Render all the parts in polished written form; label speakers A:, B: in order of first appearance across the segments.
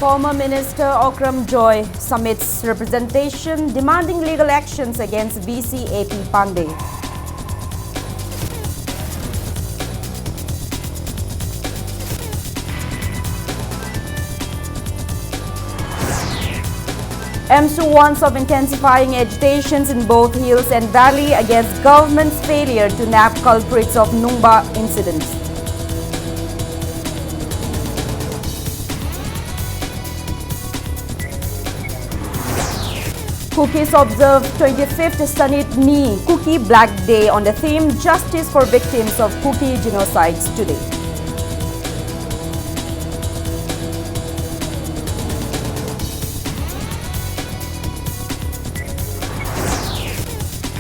A: Former Minister Okram Joy submits representation demanding legal actions against VC AP Pandey. MSU warns of intensifying agitations in both hills and valley against government's failure to nab culprits of Nungba incident. Cookies observe 25th Sanit Cookie Black Day on the theme Justice for Victims of Cookie Genocides today.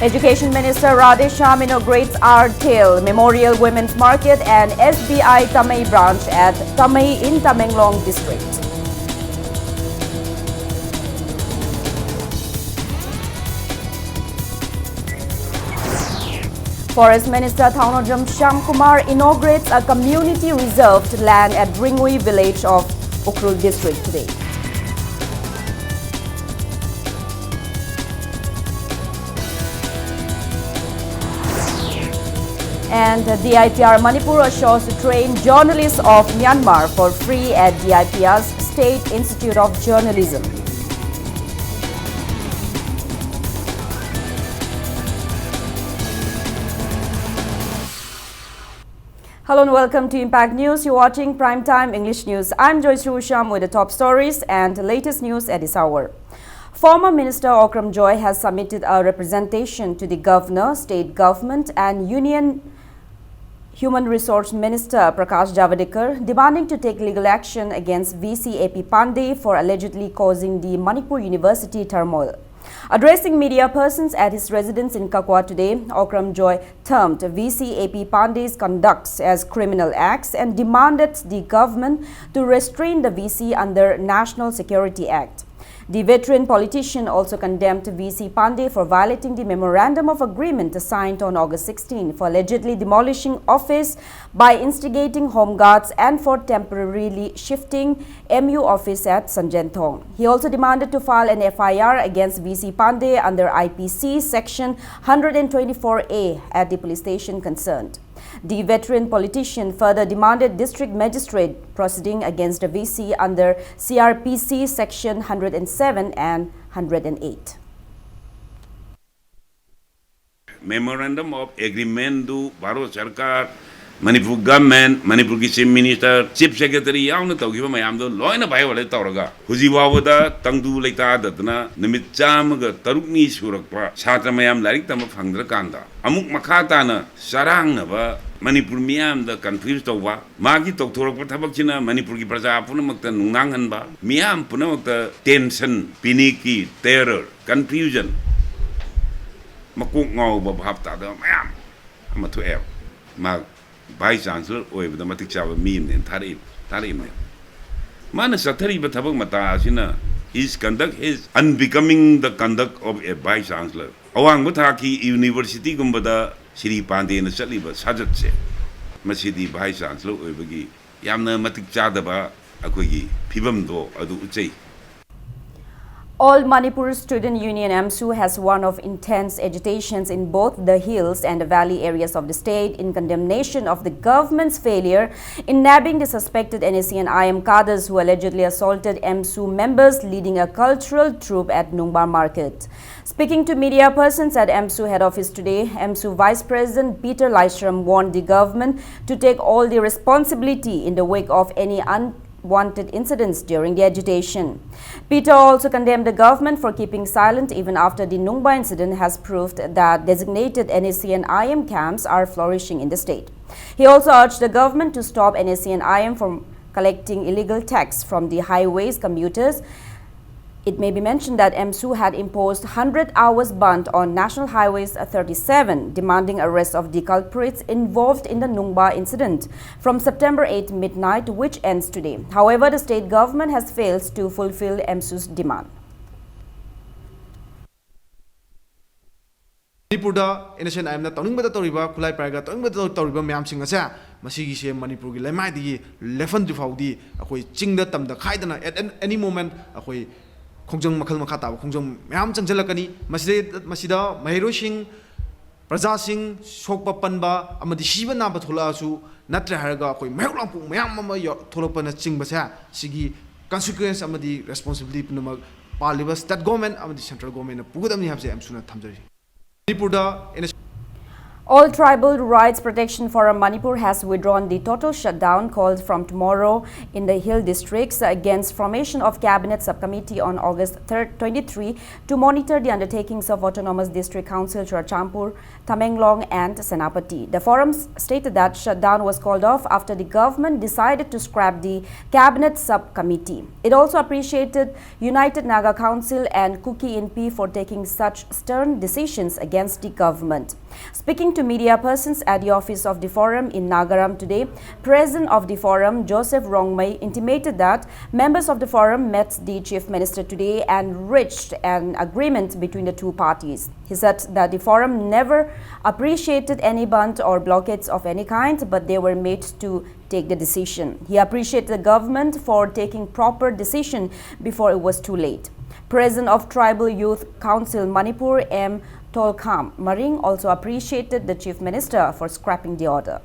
A: Education Minister Radhesham inaugurates R-Tail Memorial Women's Market and SBI Tamai branch at Tamai in Tamenglong district. Forest Minister Thaunojam Shyamkumar inaugurates a community reserved land at Ringui village of Ukhrul district today. And DIPR Manipur assures to train journalists of Myanmar for free at DIPR's State Institute of Journalism. Hello and welcome to Impact News. You're watching Primetime English News. I'm Joyce Rusham with the top stories and the latest news at this hour. Former Minister Okram Joy has submitted a representation to the Governor, State Government and Union Human Resource Minister Prakash Javadekar demanding to take legal action against VC AP Pandey for allegedly causing the Manipur University turmoil. Addressing media persons at his residence in Kakwa today, Okram Joy termed VC AP Pandey's conducts as criminal acts and demanded the government to restrain the VC under National Security Act. The veteran politician also condemned VC Pandey for violating the Memorandum of Agreement signed on August 16 for allegedly demolishing office by instigating home guards and for temporarily shifting MU office at Sanjanthong. He also demanded to file an FIR against VC Pandey under IPC section 124A at the police station concerned. The veteran politician further demanded district magistrate proceeding against the VC under CRPC section 107 and 108.
B: Memorandum of Agreement do Bharat Sarkar, Manipur government, Manipur Chief Minister, Chief Secretary yauna tawgiba mayam do loina violate tawraga hujiwawada tangdu leita dadna nimit chamaga tarukni surakpa chhatra mayam larik tama phangdra kanda amuk makhata na sarangnaba Manipur miyam da confused tawba magi tawthorakpa thabakchina Manipur ki praja punamakta nungnanghanba miyam punamakta tension piniki terror confusion makuk ngawba bhabta da mayam amathu eb mag Vice Chancellor over the Matic Chava mean in Tarim. Mana Satari Batabak Matasina, his conduct is unbecoming the conduct of a Vice Chancellor. Awang Bataki University Gumbada, Siri Pandi in the Saliba, Sajatse, Masidi Vice Chancellor Ubagi, Yamna Matic Chadaba, Akwigi, Pibamdo, Adu Uche.
A: All Manipur Student Union MSU has warned of intense agitations in both the hills and the valley areas of the state in condemnation of the government's failure in nabbing the suspected NSC and IM cadres who allegedly assaulted MSU members leading a cultural troupe at Nungba Market. Speaking to media persons at MSU head office today, MSU Vice President Peter Lystrom warned the government to take all the responsibility in the wake of any unwanted incidents during the agitation. Peter also condemned the government for keeping silent even after the Nungba incident has proved that designated NSC and IM camps are flourishing in the state. He also urged the government to stop NSC and IM from collecting illegal tax from the highways commuters. It may be mentioned that MSU had imposed 100 hours ban on National Highways 37, demanding arrest of the culprits involved in the Nungba incident from September 8 midnight, which ends today. However, the state government has failed to fulfill MSU's demand.
C: Manipurda innocent I am not talking about the Toriba, Kulai Praga, talking about the Toriba Mam Singasa, Masigi, Manipur, Lemadi, Lefan to Faudi, a way ching the tam the Kaidana at any moment, a way Kongjong Makal Makata, Kongjong Mam Changelakani, Masida, Mahirosing, Prazasing, Shokpa Panba, Amadi Shiva Nabatula Su, Natra Haraga, Melampu, Mayama, Tolopana Chingbasa, Sigi, consequence Amadi responsibility Punama, Palibas, that government, Amadi central government, Pugami have the Amsuna Tamjari.
A: All Tribal Rights Protection Forum Manipur has withdrawn the total shutdown called from tomorrow in the hill districts against formation of Cabinet Subcommittee on August 23 to monitor the undertakings of Autonomous District Council Churachandpur, Tamenglong and Senapati. The forum stated that shutdown was called off after the government decided to scrap the Cabinet Subcommittee. It also appreciated United Naga Council and Kuki INP for taking such stern decisions against the government. Speaking to media persons at the office of the forum in Nagaram today, President of the forum, Joseph Rongmei, intimated that members of the forum met the Chief Minister today and reached an agreement between the two parties. He said that the forum never appreciated any band or blockades of any kind, but they were made to take the decision. He appreciated the government for taking proper decision before it was too late. President of Tribal Youth Council Manipur, M. Tolkam Maring, also appreciated the Chief Minister for scrapping the order.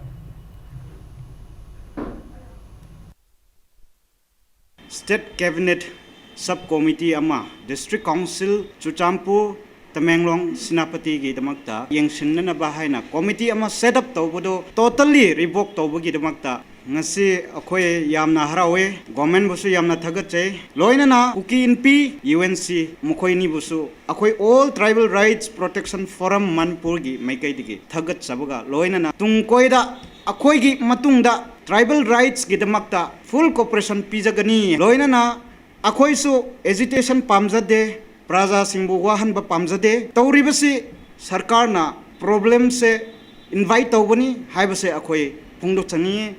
D: State Cabinet Subcommittee Ama District Council Churachandpur Tamenglong Senapati gi damakta yengsinna bahaina committee ama set up tawbodo totally revoke tawbogi damakta ngasi akhoi yamna harawe government busu yamna thagachai loina na Kuki INP UNC mukhoini busu akhoi all tribal rights protection forum Manipur gi maikai digi thagat sabaga loina na tungkoida akhoi gi matungda tribal rights gi damakta full cooperation pijagani loina na akhoi su agitation pamjade Praja Singbu wahan ba pamjade tawribasi sarkar na problem se invite tawbani haibase akhoi pungdo changi.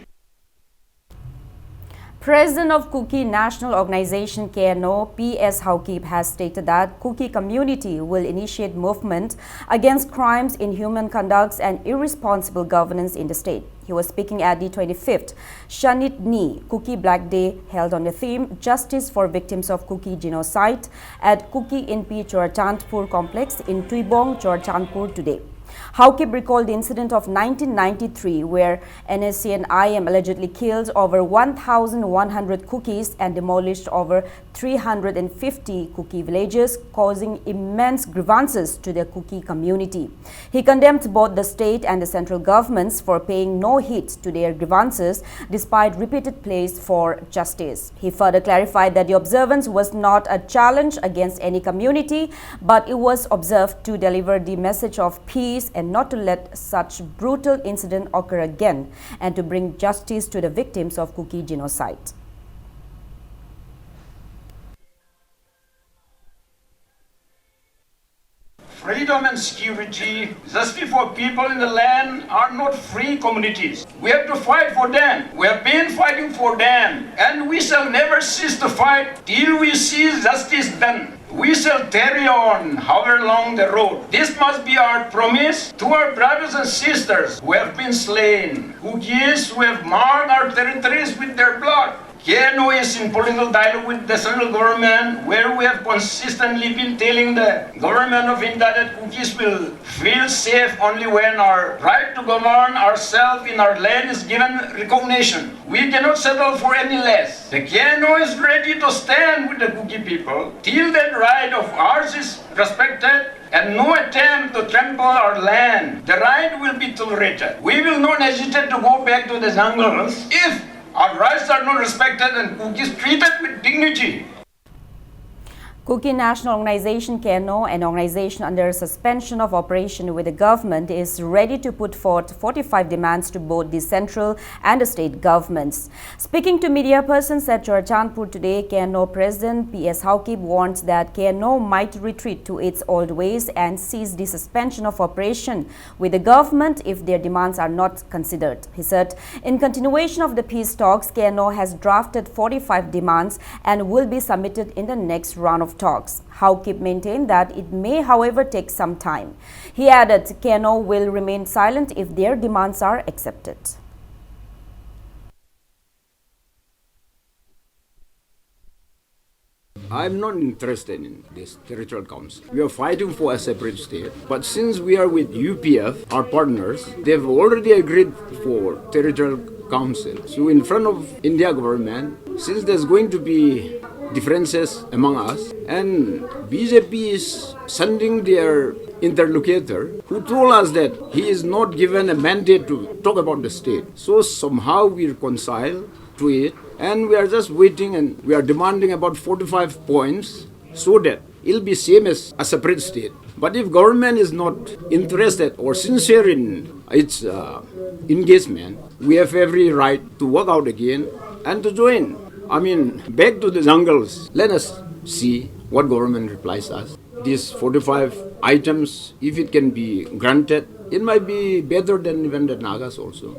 A: President of Kuki National Organization KNO, P.S. Haukip, has stated that Kuki community will initiate movement against crimes, inhuman conducts and irresponsible governance in the state. He was speaking at the 25th Shanit Ni Kuki Black Day held on the theme Justice for Victims of Kuki Genocide at Kuki INP Churachandpur complex in Tuibong, Churachandpur today. Haukip recalled the incident of 1993 where NSC and IM allegedly killed over 1,100 Kukis and demolished over 350 Kuki villages, causing immense grievances to the Kuki community. He condemned both the state and the central governments for paying no heed to their grievances despite repeated pleas for justice. He further clarified that the observance was not a challenge against any community, but it was observed to deliver the message of peace and not to let such brutal incident occur again and to bring justice to the victims of Kuki genocide.
E: Freedom and security, justice for people in the land are not free communities. We have to fight for them. We have been fighting for them. And we shall never cease to fight till we see justice done. We shall carry on however long the road. This must be our promise to our brothers and sisters who have been slain, who have marked our territories with their blood. KNO is in political dialogue with the central government, where we have consistently been telling the government of India that Kukis will feel safe only when our right to govern ourselves in our land is given recognition. We cannot settle for any less. The KNO is ready to stand with the Kuki people till that right of ours is respected and no attempt to trample our land. The right will be tolerated. We will not hesitate to go back to the jungles if our rights are not respected and Kukis treated with dignity.
A: Kuki National Organization KNO, an organization under suspension of operation with the government, is ready to put forth 45 demands to both the central and the state governments. Speaking to media persons at Churachandpur today, KNO President P.S. Haukip warned that KNO might retreat to its old ways and cease the suspension of operation with the government if their demands are not considered. He said, in continuation of the peace talks, KNO has drafted 45 demands and will be submitted in the next round of of talks. Haokip maintained that it may, however, take some time. He added Keno will remain silent if their demands are accepted.
F: I'm not interested in this territorial council. We are fighting for a separate state, but since we are with UPF, our partners, they've already agreed for territorial council. So in front of India government, since there's going to be differences among us, and BJP is sending their interlocutor who told us that he is not given a mandate to talk about the state. So somehow we reconcile to it, and we are just waiting, and we are demanding about 45 points so that it'll be same as a separate state. But if government is not interested or sincere in its engagement, we have every right to work out again and to join. I mean, back to the jungles. Let us see what government replies us. These 45 items, if it can be granted, it might be better than even the Nagas also.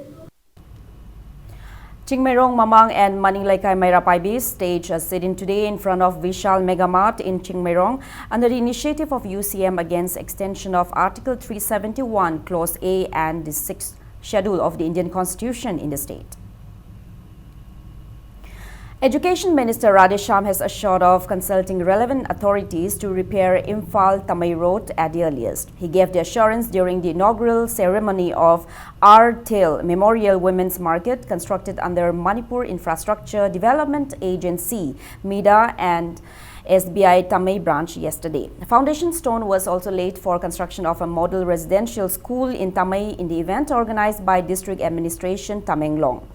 A: Chingmairong Mamang and Maninglaikay Mayrapaibi staged a sit-in today in front of Vishal Megamart in Chingmairong under the initiative of UCM against extension of Article 371, Clause A and the 6th Schedule of the Indian Constitution in the state. Education Minister Radhesham has assured of consulting relevant authorities to repair Imphal-Tamai Road at the earliest. He gave the assurance during the inaugural ceremony of R-Tail Memorial Women's Market constructed under Manipur Infrastructure Development Agency, MIDA, and SBI Tamai branch yesterday. The foundation stone was also laid for construction of a model residential school in Tamai in the event organized by District Administration Tamenglong.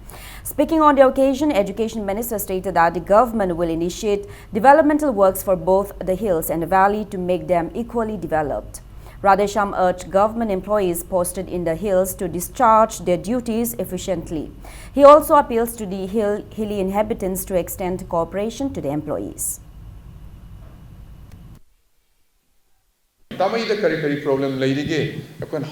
A: Speaking on the occasion, Education Minister stated that the government will initiate developmental works for both the hills and the valley to make them equally developed. Radhesham urged government employees posted in the hills to discharge their duties efficiently. He also appeals to the hilly inhabitants to extend cooperation to the employees.
G: Tamai the kari problem lady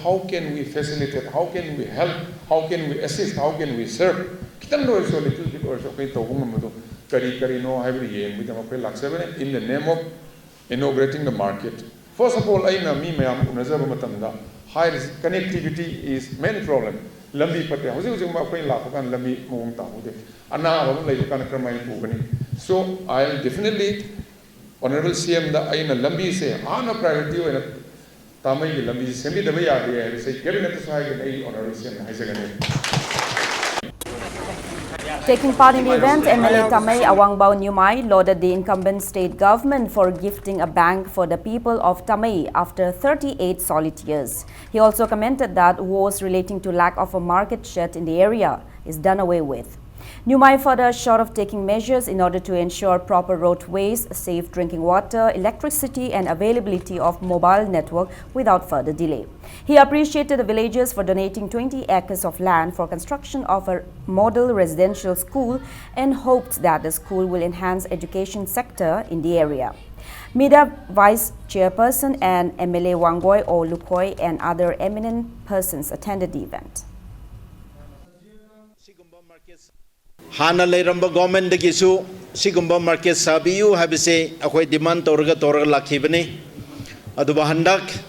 G: how can we facilitate, how can we help, how can we assist, how can we serve? Kitang do also little bit also kay tawong mo kari no hybrid yeng with them in the name of inaugurating the market. First of all, I na mi mayam unazaba matanda high connectivity is main problem. Lambi pate hosi ma koy la kan lambi mong ta hude ana ba lai kan kramai pugani. So I'll definitely Honorable CM da aina lambi se ana priority when Tamai ki lambi se sembi dabai aadi hai say cabinet sai ke nahi Honorable CM hai sagane.
A: Taking part in the event, MLA Tamai Awangbao Nyumai lauded the incumbent state government for gifting a bank for the people of Tamai after 38 solid years. He also commented that woes relating to lack of a market shed in the area is done away with. Nyumai further assured of taking measures in order to ensure proper roadways, safe drinking water, electricity and availability of mobile network without further delay. He appreciated the villagers for donating 20 acres of land for construction of a model residential school and hoped that the school will enhance education sector in the area. MIDA Vice Chairperson and MLA Wangboy O Lukoy and other eminent persons attended the event.
H: Hana Leramba government the Gisu, Sigumba market Sabiu, Habise, Akwe demand Torga Lakibani, Adubahandak,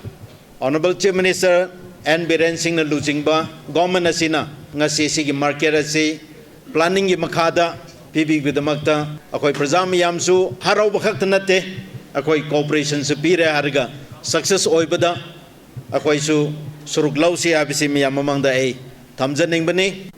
H: Honorable Chief Minister, and Biren Singh Luzingba, Government Asina, Ngasisi market Asi, planning Makada, PB with the Makta, Akwe Prazami Yamsu, Haro Bakaktanate, Akwe cooperation superior Harga, success Oibada, Akwe Su, Suruglausi Habisi Miyamamang the A, Tamzaning Bani.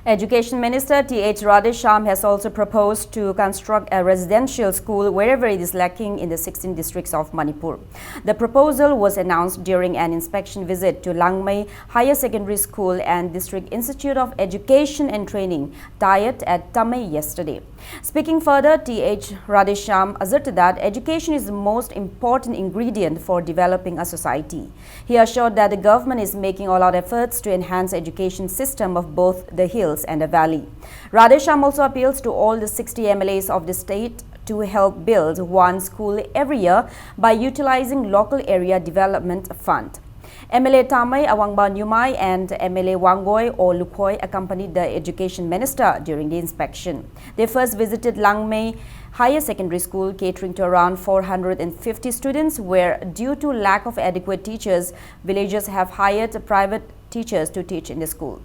A: Education Minister T.H. Radhesham has also proposed to construct a residential school wherever it is lacking in the 16 districts of Manipur. The proposal was announced during an inspection visit to Langmai Higher Secondary School and District Institute of Education and Training, Tayat at Tamai yesterday. Speaking further, T.H. Radhesham asserted that education is the most important ingredient for developing a society. He assured that the government is making all-out efforts to enhance the education system of both the hills and the valley. Radhesham also appeals to all the 60 MLAs of the state to help build one school every year by utilizing local area development fund. MLA Tamay Awangba Nyumai and MLA Wangoy or Lukoy accompanied the Education Minister during the inspection. They first visited Langmei Higher Secondary School, catering to around 450 students, where due to lack of adequate teachers, villagers have hired private teachers to teach in the school.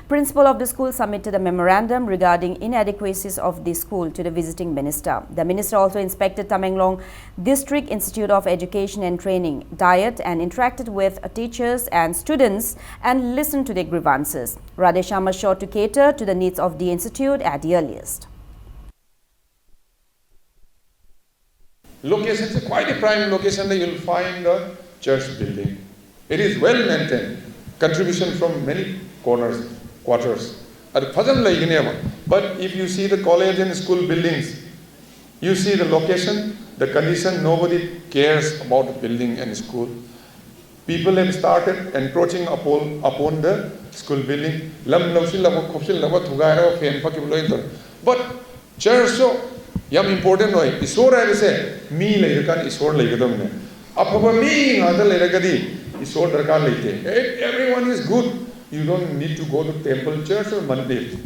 A: Principal of the school submitted a memorandum regarding inadequacies of the school to the visiting minister. The minister also inspected Tamenglong District Institute of Education and Training, diet, and interacted with teachers and students and listened to their grievances. Radhesham assured to cater to the needs of the institute at the earliest.
G: Location is quite a prime location that you'll find a church building. It is well maintained. Contribution from many quarters. But if you see the college and school buildings, you see the location, the condition, nobody cares about the building and school. People have started encroaching upon the school building. But church so yam important noy. Isor I say me lairakan isor laigadamne. Apaba me ngada lairagadi isor darkar laite. Everyone is good. You don't need to go to temple, church or mandir.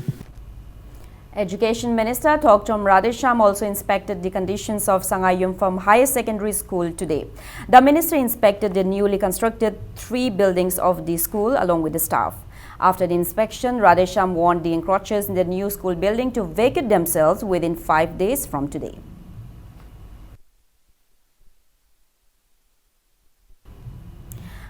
A: Education Minister Thokchom Radhesham also inspected the conditions of Sangai Yumpham Higher Secondary School today. The minister inspected the newly constructed 3 buildings of the school along with the staff. After the inspection, Radhesham warned the encroachers in the new school building to vacate themselves within 5 days from today.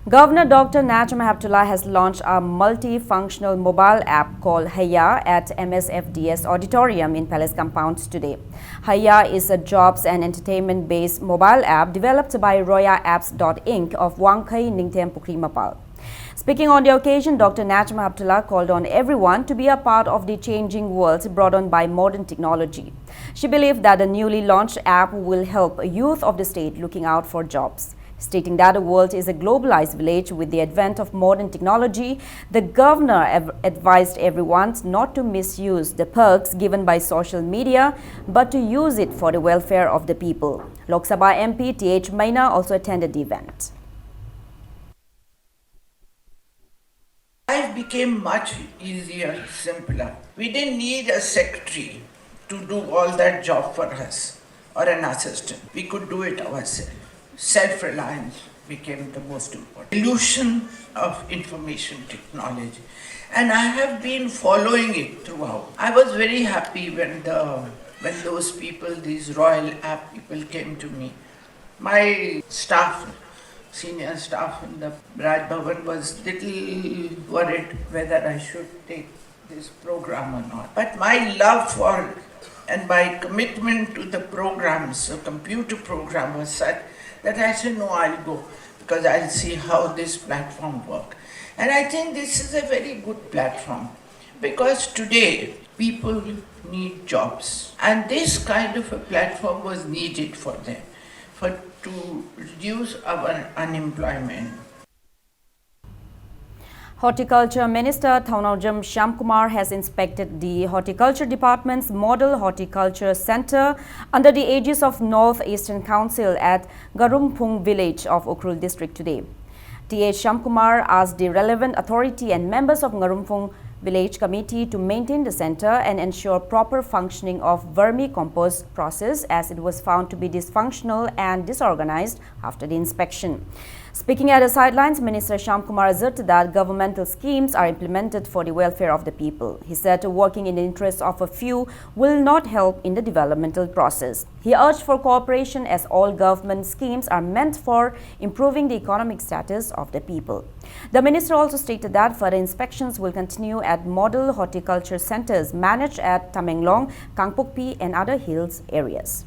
A: Governor Dr. Najam Heptullah has launched a multifunctional mobile app called Haya at MSFDS Auditorium in Palace Compounds today. Haya is a jobs and entertainment-based mobile app developed by Roya Apps.Inc. of Wangkai Ningthem Pukri Mapal. Speaking on the occasion, Dr. Najam Heptullah called on everyone to be a part of the changing world brought on by modern technology. She believed that the newly launched app will help youth of the state looking out for jobs. Stating that the world is a globalized village with the advent of modern technology, the governor advised everyone not to misuse the perks given by social media, but to use it for the welfare of the people. Lok Sabha MP T.H. Maina also attended the event.
I: Life became much easier, simpler. We didn't need a secretary to do all that job for us or an assistant. We could do it ourselves. Self-reliance became the most important. Illusion of information technology. And I have been following it throughout. I was very happy when those people, these royal app people came to me. My staff, senior staff in the Raj Bhavan was little worried whether I should take this program or not. But my love for and my commitment to the programs, the computer program was such that I said, no, I'll go because I'll see how this platform works. And I think this is a very good platform because today people need jobs. And this kind of a platform was needed for them, to reduce our unemployment.
A: Horticulture Minister Thaunawjam Shyamkumar has inspected the Horticulture Department's Model Horticulture Center under the aegis of North Eastern Council at Garumphung village of Ukhrul district today. T.H. Shyamkumar asked the relevant authority and members of Garumphung village committee to maintain the center and ensure proper functioning of vermicompost process as it was found to be dysfunctional and disorganized after the inspection. Speaking at the sidelines, Minister Shyamkumar asserted that governmental schemes are implemented for the welfare of the people. He said working in the interest of a few will not help in the developmental process. He urged for cooperation as all government schemes are meant for improving the economic status of the people. The minister also stated that further inspections will continue at model horticulture centers managed at Tamenglong, Kangpokpi and other hills areas.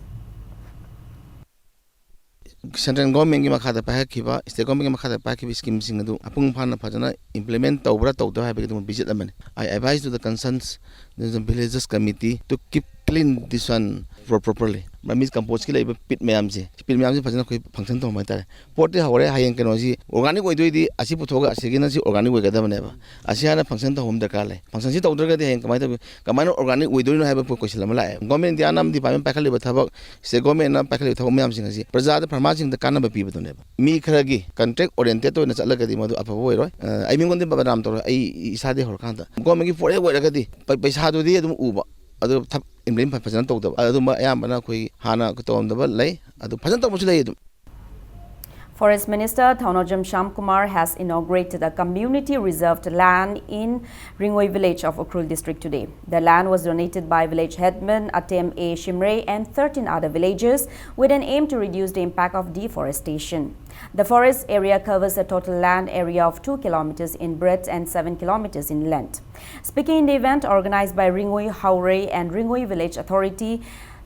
J: Central government ki makha da pahakiba state government ki makha da pahakiba scheme sing adu apung phana phajana implement tawbra tawda ha begum visit amane. I advise to the concerns the villages committee to keep clean this one properly. ꯃꯤꯁ ꯀꯝꯄꯣꯁꯀꯤ ꯂꯩꯕ ꯄꯤꯠ ꯃꯌꯥꯝꯁꯦ ꯐꯖꯅ ꯑꯩꯈꯣꯏ function ꯇꯧꯕ ꯍꯥꯏꯇꯥꯔꯦ ꯄꯣꯠꯇꯤ ꯍꯧꯔꯦ ꯍꯌꯦꯡ ꯀꯩꯅꯣꯁꯤ ꯑꯣꯔꯒꯥꯅꯤꯛ ꯑꯣꯏꯗꯣꯏꯗꯤ ꯑꯁꯤ ꯄꯨꯊꯣꯛꯑꯒ ꯑꯁꯤꯒꯤꯅ ꯁꯤ ꯑꯣꯔꯒꯥꯅꯤꯛ ꯑꯣꯏꯒꯗꯕꯅꯦꯕ ꯑꯁꯤ ꯍꯥꯟꯅ ꯐꯪꯁꯟ ꯇꯧꯕ ꯗꯔꯀꯥꯔ ꯂꯩ ꯐꯪꯁꯟꯁꯤ ꯇꯧꯗ꯭ꯔꯒꯗꯤ ꯍꯌꯦꯡ ꯀꯃꯥꯏꯅ ꯑꯣꯔꯒꯥꯅꯤꯛ ꯑꯣꯏꯗꯣꯏꯅꯣ ꯍꯥꯏꯕ ꯀꯣꯏꯁꯟ ꯑꯃ ꯂꯥꯛꯑꯦ ꯒꯣꯔꯃꯦꯟ ꯏꯟꯗꯤꯌꯥꯅ ꯗꯤꯄꯥꯔꯠꯃꯦꯟ ꯄꯥꯏꯈꯠꯂꯤꯕ ꯊꯕꯛ ꯁ꯭ꯇꯦꯠ ꯒꯣꯔꯃꯦꯟꯅ ꯄꯥꯏꯈꯠꯂꯤꯕ ꯊꯕꯛ ꯃꯌꯥꯝꯁꯤꯡ ꯑꯁꯤ ꯄ꯭ꯔꯖꯥꯗ ꯐꯥꯔꯃꯔꯁꯤꯡꯗ ꯀꯥꯟꯅꯕ ꯄꯤꯕꯗꯨꯅꯦꯕ ꯃꯤ ꯈꯔꯒꯤ ꯀꯟꯇ꯭ꯔꯦꯛ ꯑꯣꯔꯤꯌꯦꯟꯇꯦꯗ ꯑꯣꯏꯅ ꯆꯠꯂꯒꯗꯤ ꯃꯗꯨ ꯑꯐꯕ ꯑꯣꯏꯔꯣꯏ ꯑꯩ ꯃꯤꯉꯣꯟꯗ ꯕꯗꯅꯥꯝ ꯇꯧꯔꯣꯏ ꯑꯩ ꯏꯁꯥꯗꯒꯤ ꯍꯧꯔꯀꯥꯟꯗ ꯒꯣꯔꯃꯦꯟꯒꯤ ꯄꯣꯠ ꯍꯦꯛ ꯑꯣꯏꯔꯒꯗꯤ ꯄꯩꯁꯥꯗꯨꯗꯤ ꯑꯗꯨꯝ ꯎꯕ ꯑꯗꯨ ꯏꯝꯄ꯭ꯂꯤꯃꯦꯟ ꯐꯖꯅ ꯇꯧꯗꯕ ꯑꯗꯨꯝꯕ ꯑꯌꯥꯝꯕꯅ ꯑꯩꯈꯣꯏ ꯍꯥꯟꯅ ꯇꯧꯔꯝꯗꯕ ꯂꯩ ꯑꯗꯨ ꯐꯖꯅ ꯇꯧꯕꯁꯨ ꯂꯩ ꯑꯗꯨꯝ
A: Forest Minister Thaunojam Shamkumar has inaugurated a community reserved land in Ringoi village of Ukhrul district today. The land was donated by village headman Atem A. Shimre and 13 other villagers with an aim to reduce the impact of deforestation. The forest area covers a total land area of 2 kilometers in breadth and 7 kilometers in length. Speaking in the event organized by Ringoi Haure and Ringoi Village Authority,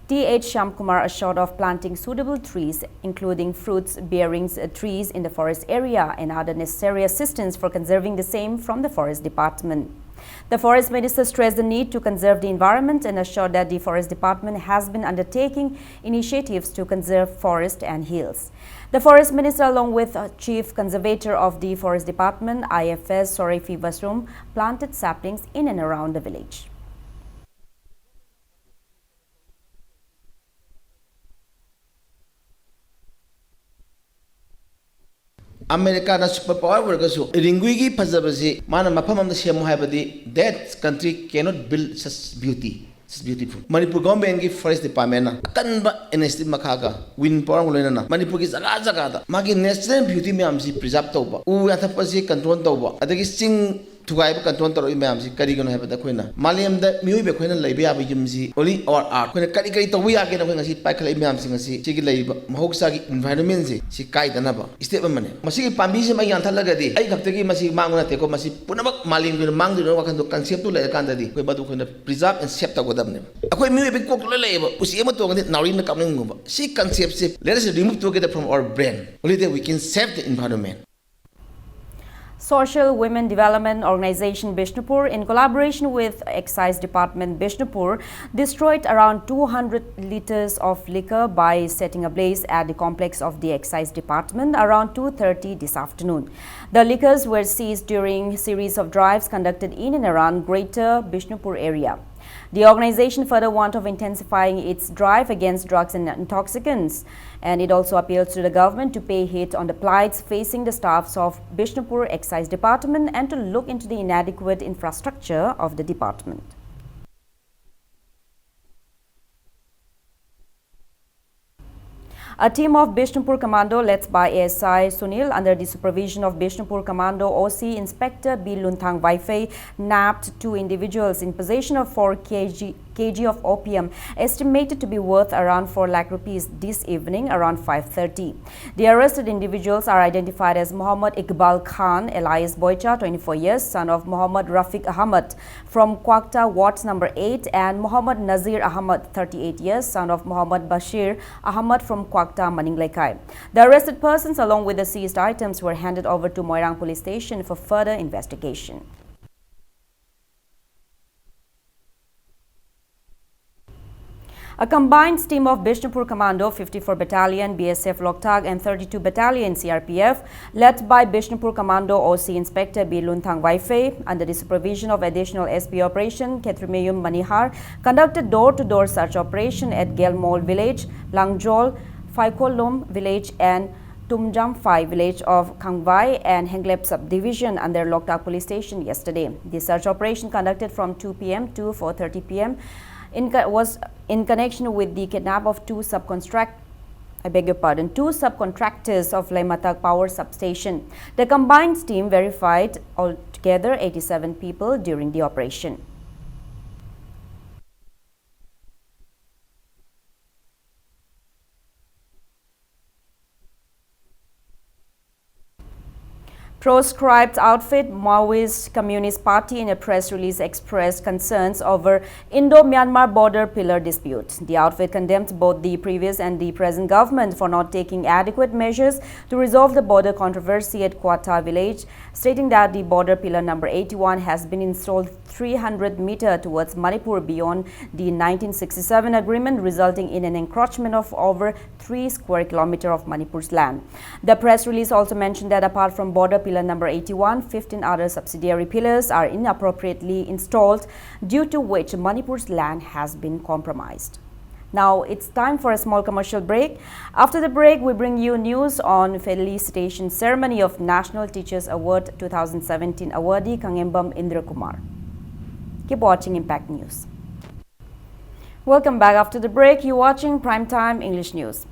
A: T.H. Shamkumar assured of planting suitable trees, including fruits-bearing trees in the forest area and other necessary assistance for conserving the same from the Forest Department. The Forest Minister stressed the need to conserve the environment and assured that the Forest Department has been undertaking initiatives to conserve forest and hills. The Forest Minister, along with Chief Conservator of the Forest Department, IFS Sorefi Basrum, planted saplings in and around the village.
J: America na super power वर्गसु रिंगुई की फजबसी माना मफम हम सेमो हाबदी that country cannot build such beauty such beautiful Manipur government की forest department ना कन्बा initiative मखागा wind power लोइना ना Manipur की जगह जगह दा मागी natural beauty में हमसी preserve तौबा उ याथपसी control तौबा अदगी सिंग थुगाइब कंट्रोल तौर मैमसी करीगनो है खोना मालेम मियोब अखोना लेबी ओनली आवर आर्ट खोना करी करी तब यागे नखोसी पाइखल मैमसी महौसा की इन्वायरमेंट से कायदनब स्टेप अमने मसी पांबी से मैं याथलगदी आई खक्तगी मसी मांगो नतेको मसी पुनमक मालेम को मांगदिनो वखन कंसेप्ट लेर कांददी कोई बदु खोना प्रिजर्व एंड सेव तगदबने अखोय मियोब कोक लेब पुसी अम तोगदि नाउरिन कापनिंगुब सी कंसेप्ट से let us remove together from our brain only that we can save the environment
A: Social Women Development Organization Bishnupur, in collaboration with Excise Department Bishnupur, destroyed around 200 liters of liquor by setting ablaze at the complex of the Excise Department around 2:30 this afternoon. The liquors were seized during a series of drives conducted in and around Greater Bishnupur area. The organization further warned of intensifying its drive against drugs and intoxicants, and it also appeals to the government to pay heed on the plights facing the staffs of Bishnupur Excise Department and to look into the inadequate infrastructure of the department. A team of Bishnupur Commando led by ASI Sunil under the supervision of Bishnupur Commando OC Inspector B. Lunthang Vaifei nabbed 2 individuals in possession of 4 kg of opium estimated to be worth around 4 lakh rupees this evening around 5:30. The arrested individuals are identified as Muhammad Iqbal Khan alias Boycha, 24 years, son of Muhammad Rafiq Ahmad from Kwakta Ward number 8, and Muhammad Nazir Ahmad, 38 years, son of Muhammad Bashir Ahmad from Kwakta Maninglekai. The arrested persons along with the seized items were handed over to Moirang Police Station for further investigation. A combined team of Bishnupur Commando, 54 Battalion, BSF Loktag and 32 Battalion CRPF, led by Bishnupur Commando OC Inspector B. Lunthang Vaifei, under the supervision of additional SP Operation Ketrimeyum Manihar, conducted door-to-door search operation at Gelmol Village, Langjol, Phaikolom Village and Tumjamphai village of Kangwai and Henglep subdivision under Loktag Police Station yesterday. The search operation conducted from 2 p.m. to 4:30 p.m. was in connection with the kidnap of two subcontractors of Laimatag Power Substation. The combined team verified altogether 87 people during the operation. Proscribed outfit Maoist Communist Party in a press release expressed concerns over Indo-Myanmar border pillar dispute. The outfit condemned both the previous and the present government for not taking adequate measures to resolve the border controversy at Kwata village, stating that the border pillar number 81 has been installed 300 meters towards Manipur beyond the 1967 agreement, resulting in an encroachment of over 3 square kilometers of Manipur's land. The press release also mentioned that apart from border pillar number 81, 15 other subsidiary pillars are inappropriately installed, due to which Manipur's land has been compromised. Now it's time for a small commercial break. After the break, we bring you news on felicitation ceremony of National Teachers Award 2017 awardee Kangembam Indra Kumar. Keep watching Impact News. Welcome back. After the break, you're watching Primetime English News.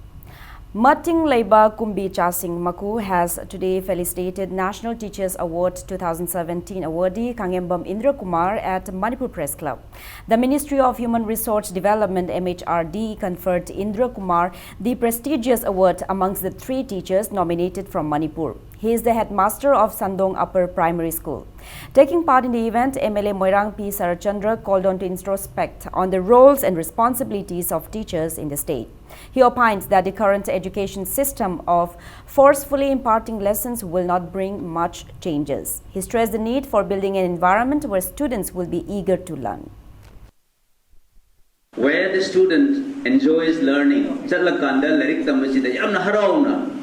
A: Mating Leiba Kumbi Chasing Maku has today felicitated National Teachers Award 2017 awardee Kangembam Indra Kumar at Manipur Press Club. The Ministry of Human Resource Development MHRD conferred Indra Kumar the prestigious award amongst the 3 teachers nominated from Manipur. He is the headmaster of Sandong Upper Primary School. Taking part in the event, MLA Moirang P. Sarachandra called on to introspect on the roles and responsibilities of teachers in the state. He opines that the current education system of forcefully imparting lessons will not bring much changes. He stressed the need for building an environment where students will be eager to learn.
K: Where the student enjoys learning, chalakanda larik tamasida yamna harauna.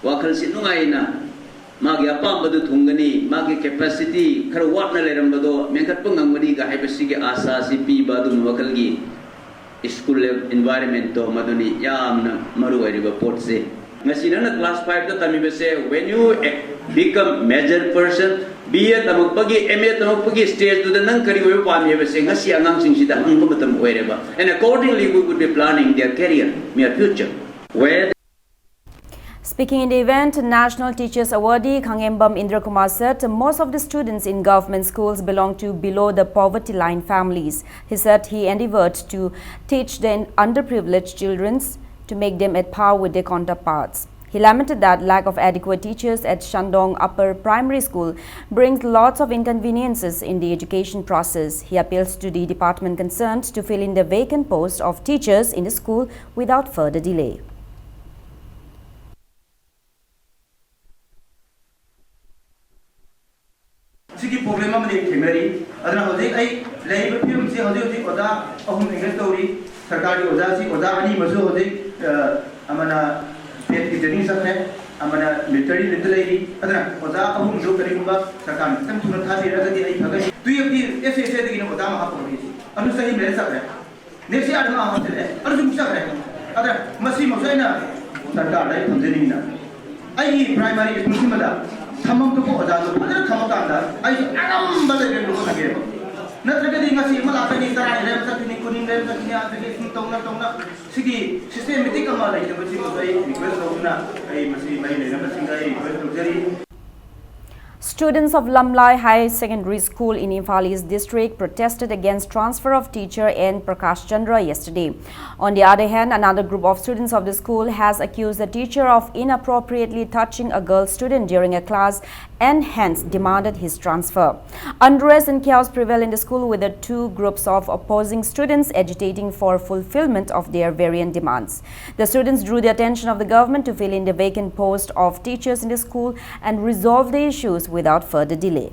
K: Wakal sinungaina magi apambadu thungani magi capacity khara watna lerambado menkat pangamani ga haibasigi asa si pi badum wakalgi school environment to maduni yamna maru ariba potse ngasina class 5 da tamibase when you become major person BA tamukpagi MA tamukpagi stage to the nang kari we pami base ngasi angang sing sida ang matam oireba, and accordingly we would be planning their career near future. Where
A: Speaking in the event, National Teachers Awardee Kangembam Indra Kumar said most of the students in government schools belong to below the poverty line families. He said he endeavored to teach the underprivileged children to make them at par with their counterparts. He lamented that lack of adequate teachers at Shandong Upper Primary School brings lots of inconveniences in the education process. He appeals to the department concerned to fill in the vacant post of teachers in the school without further delay.
L: Sigi problem amani themari adana hojik ai leiba film se hojik oda ahum engage tori sarkari oda si oda ani masu hojik amana pet ki training sakne amana military lindalai adana oda ahum jo kari kumba sarkar tam thuna tha se ragadi ai phagani tu ye ssa de gina oda ma ha pori anu sahi mere sakre next year adama ha chale anu jum sakre adana masi mosaina sarkar dai thamjeni na ai primary school mada thamam to ko oda to adana thamata ai anam bala gen lo na ge natragadi ngasi mala ta ni tara ni rem sakni kuning rem sakni application tongna sigi systematic ama lai de basi ko ai request tongna ai masi mai le na basi ai request tongari.
A: Students of Lamlai High Secondary School in Imphal East District protested against transfer of teacher N. Prakash Chandra yesterday. On the other hand, another group of students of the school has accused the teacher of inappropriately touching a girl student during a class and hence demanded his transfer. Unrest and chaos prevail in the school, with the 2 groups of opposing students agitating for fulfillment of their variant demands. The students drew the attention of the government to fill in the vacant post of teachers in the school and resolve the issues without further delay.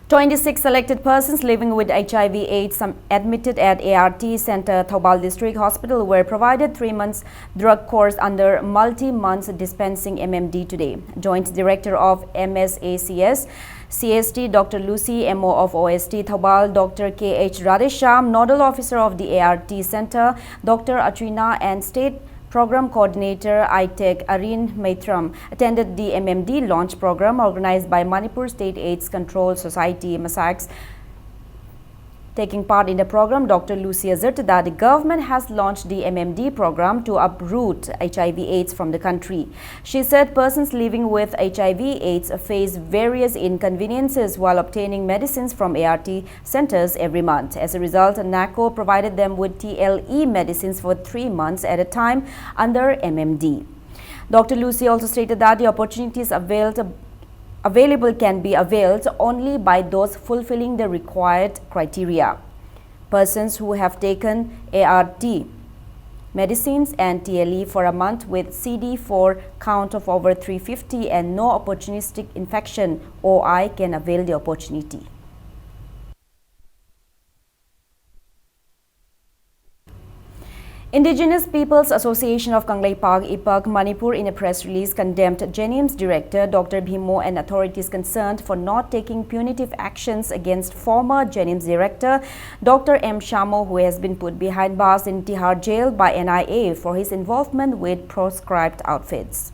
A: Twenty-six selected persons living with HIV/AIDS admitted at ART Center, Thoubal District Hospital were provided 3 months drug course under multi-months dispensing MMD today. Joint Director of MSACS CST Dr. Lucy MO of OST Thoubal, Dr. KH Radhesham, Nodal Officer of the ART Center Dr. Atrina, and State Program Coordinator ITEC Arin Maitram attended the MMD launch program organized by Manipur State AIDS Control Society, MASACS. Taking part in the program, Dr. Lucy asserted that the government has launched the MMD program to uproot HIV/AIDS from the country. She said persons living with HIV/AIDS face various inconveniences while obtaining medicines from ART centers every month. As a result, NACO provided them with TLE medicines for 3 months at a time under MMD. Dr. Lucy also stated that the opportunities available can be availed only by those fulfilling the required criteria. Persons who have taken ART medicines and TLE for a month with CD4 count of over 350 and no opportunistic infection OI can avail the opportunity. Indigenous Peoples Association of Kangleipak Ipak Manipur in a press release condemned JNIM's director Dr. Bhimo and authorities concerned for not taking punitive actions against former JNIM's director Dr. M. Shamo, who has been put behind bars in Tihar jail by NIA for his involvement with proscribed outfits.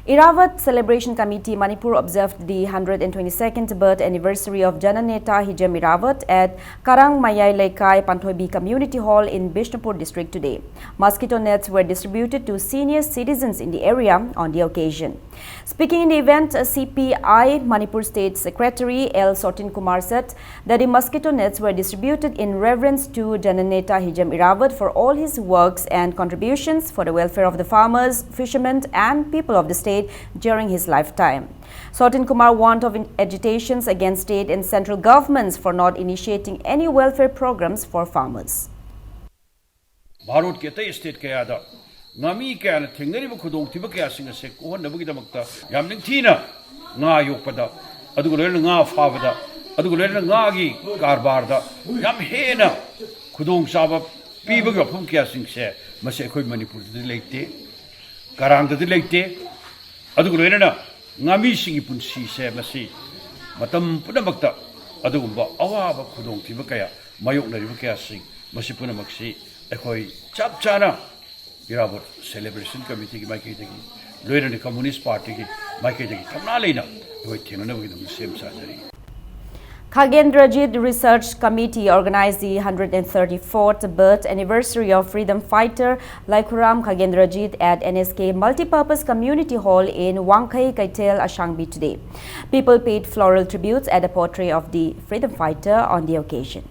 A: Iravat Celebration Committee Manipur observed the 122nd birth anniversary of Jananeta Hijam Iravat at Karang Mayai Laikai Panthoibi Community Hall in Bishnupur district today. Mosquito nets were distributed to senior citizens in the area on the occasion. Speaking in the event, CPI Manipur State Secretary L. Sotin Kumar said that the mosquito nets were distributed in reverence to Jananeta Hijam Iravat for all his works and contributions for the welfare of the farmers, fishermen and people of the state during his lifetime. Sotin Kumar warned of agitations against state and central governments for not initiating any welfare programs for farmers.
M: Bharat ke tai state kaya da ngami kaya na thengnari ba khudong thiba kaya singa se kohon na bugi damakta yam ning thina nga yokpada adu go le nga fabada adu go le nga gi karbar da yam hena khudong saba piba ga phum kaya sing se mase khoi Manipur de leite karang de leite adu go le na ngami singi punsi se mase matam punamakta adu gumba awaba khudong thiba kaya mayok na riba kaya sing mase punamaksi ekhoi chap chana Iravat Celebration Committee ki maike degi loira ne Communist Party ki maike degi thamna leina hoi thena na bagi dum sem sajari.
A: Khagendrajit Research Committee organized the 134th birth anniversary of freedom fighter Laikhuram Khagendrajit at NSK Multipurpose Community Hall in Wangkai, Kaitel, Ashangbi today. People paid floral tributes at a portrait of the freedom fighter on the occasion.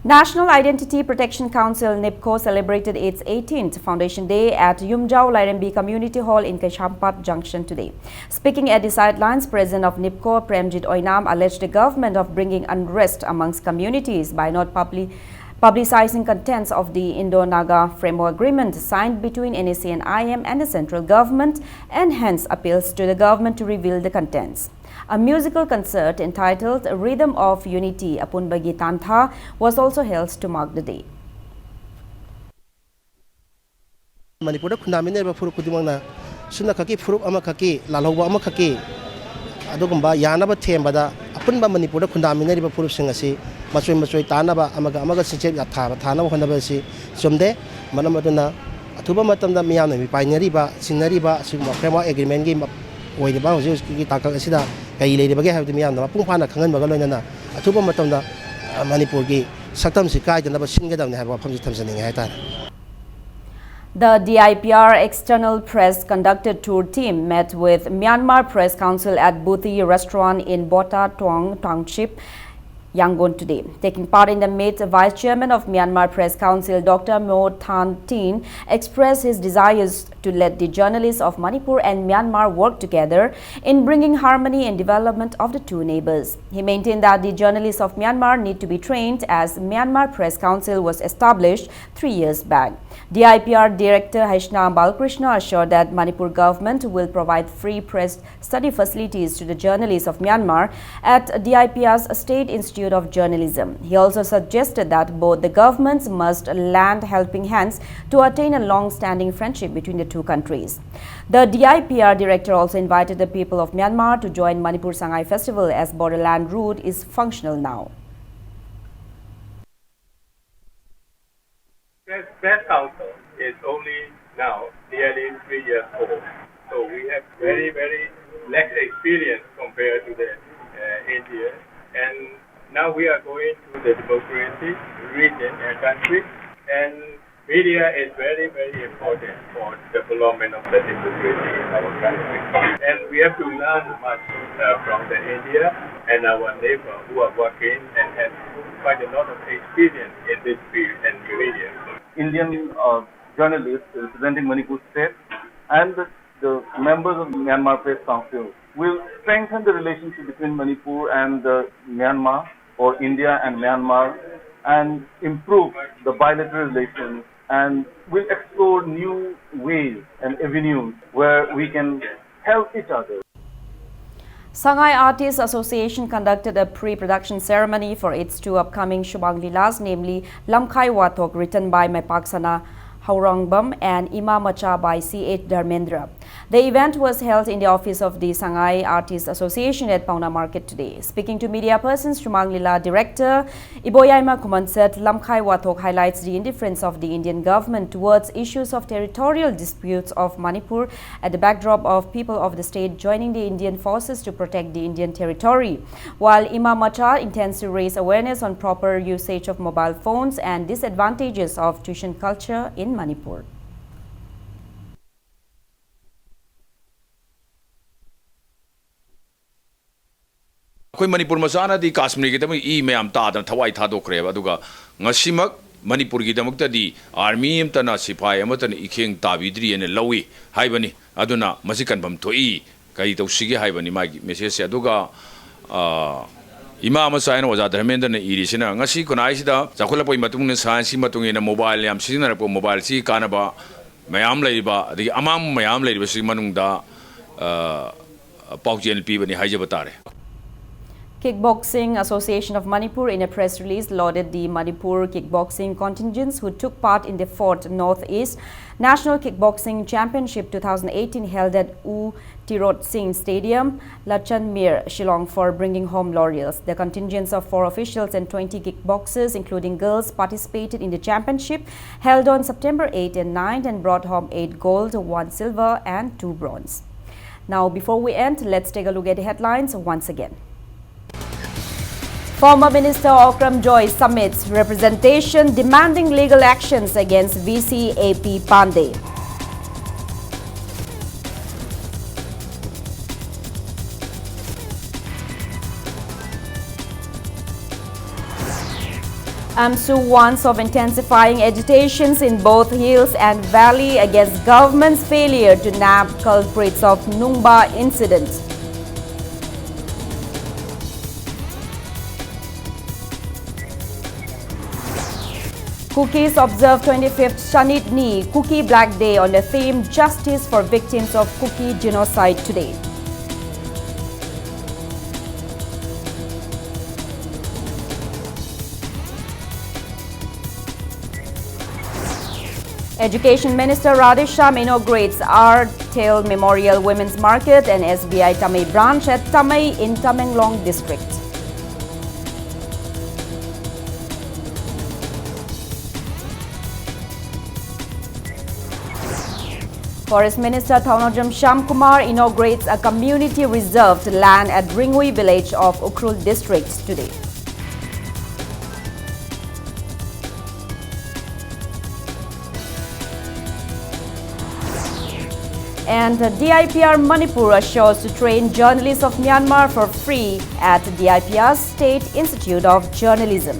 A: National Identity Protection Council NIPCO celebrated its 18th Foundation Day at Yumjau Lairembi Community Hall in Kaishampat Junction today. Speaking at the sidelines, President of NIPCO Premjit Oinam alleged the government of bringing unrest amongst communities by not publicizing contents of the Indo-Naga Framework Agreement signed between NAC and IM and the central government, and hence appeals to the government to reveal the contents. A musical concert entitled Rhythm of Unity Apunbagi Tantha was also held to mark the day.
N: Manipur khunamine ba furup kudimangna suna khaki furup ama khaki lalhauba ama khaki adugumba yanaba thembada apunba Manipur khunamine ba furup singasi machoi tanaba amaga siche yatha thana honaba si somde manamaduna athuba matamda miyamna mi painari ba sinari ba sigma framework agreement gi oide ba hoji ki takak asida kai leide bage habdi miyamna pung phana khangan baga loinana athuba matamda Manipur gi saktam si kai dana ba singadamne haba phamji thamsaning hai ta.
A: The DIPR External Press Conducted Tour team met with Myanmar Press Council at Buthi Restaurant in Bota Tuang Township, Yangon today. Taking part in the meet, Vice Chairman of Myanmar Press Council Dr. Mo Than Tin expressed his desires to let the journalists of Manipur and Myanmar work together in bringing harmony and development of the two neighbors. He maintained that the journalists of Myanmar need to be trained as Myanmar Press Council was established 3 years back. DIPR Director Haishna Balkrishna assured that Manipur government will provide free press study facilities to the journalists of Myanmar at DIPR's State Institute Institute of Journalism. He also suggested that both the governments must lend helping hands to attain a long-standing friendship between the two countries. The DIPR director also invited the people of Myanmar to join Manipur Sangai Festival as borderland route is functional now.
O: Best Council is only now nearly 3 years old. So we have very less experience compared to the India. And now we are going to the democracy region and country. And media is very important for development of the democracy in our country. And we have to learn much from the India and our neighbor who are working and have quite a lot of experience in this field and media.
P: Indian journalists representing Manipur State and the members of the Myanmar Press Council will strengthen the relationship between Manipur and Myanmar, or India and Myanmar, and improve the bilateral relations, and will explore new ways and avenues where we can help each other.
A: Sangai Artists Association conducted a pre-production ceremony for its two upcoming Shubang Lilas, namely Lamkhai Wathok, written by Maipaksana Haurangbam, and Ima Macha by C.H. Dharmendra. The event was held in the office of the Sangai Artists Association at Pauna Market today. Speaking to media persons, Shubang Lila director Iboyaima Kuman said Lamkhai Wathok highlights the indifference of the Indian government towards issues of territorial disputes of Manipur at the backdrop of people of the state joining the Indian forces to protect the Indian territory. While Ima Macha intends to raise awareness on proper usage of mobile phones and disadvantages of tuition culture in Manipur.
Q: Koi Manipur masana di Kashmir ki tamai I me am ta da thawai tha dok reba aduga ngasimak Manipur ki damakta di army amtana sipai amatan ikheng tabidri ene lawi haibani aduna masikan bam thoi kai tawsigi haibani magi message se aduga Ima Masayan was at Dharmendra Irisina, Ngasi Konaisida, Zakulapo Matung Science Matung in a mobile yam Sinarapo mobile sea Kanaba, Mayam Ladiba, the Amam Mayam Lady was Manunda Pok GNP when he Hajabatare.
A: Kickboxing Association of Manipur in a press release lauded the Manipur kickboxing contingents who took part in the 4th Northeast National Kickboxing Championship 2018 held at U Tirot Singh Stadium, Lachanmere, Shillong for bringing home laurels. The contingents of 4 officials and 20 kickboxers, including girls, participated in the championship held on September 8 and 9 and brought home 8 gold, 1 silver and 2 bronze. Now, before we end, let's take a look at the headlines once again. Former Minister Okram Joy submits representation demanding legal actions against VC AP Pandey. AMSU warns of intensifying agitations in both hills and valley against government's failure to nab culprits of Nungba incident. Cookies observe 25th Shanidni Cookie Black Day on the theme Justice for Victims of Cookie Genocide today. Education Minister Radhesham inaugurates R-Tail Memorial Women's Market and SBI Tamai branch at Tamai in Tamenglong district. Forest Minister Thaunajam Shamkumar inaugurates a community reserved land at Ringui village of Ukhrul district today. And DIPR Manipur assures to train journalists of Myanmar for free at DIPR's State Institute of Journalism.